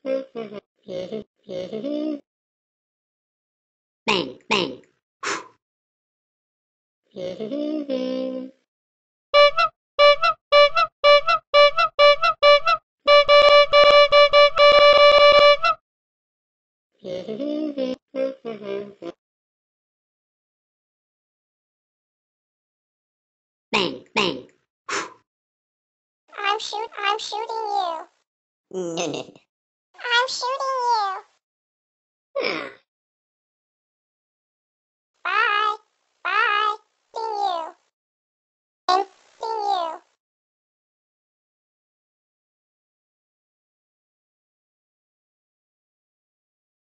Bang, bang. Bang, bang. I'm shooting you. No, no. I'm shooting you. Ah.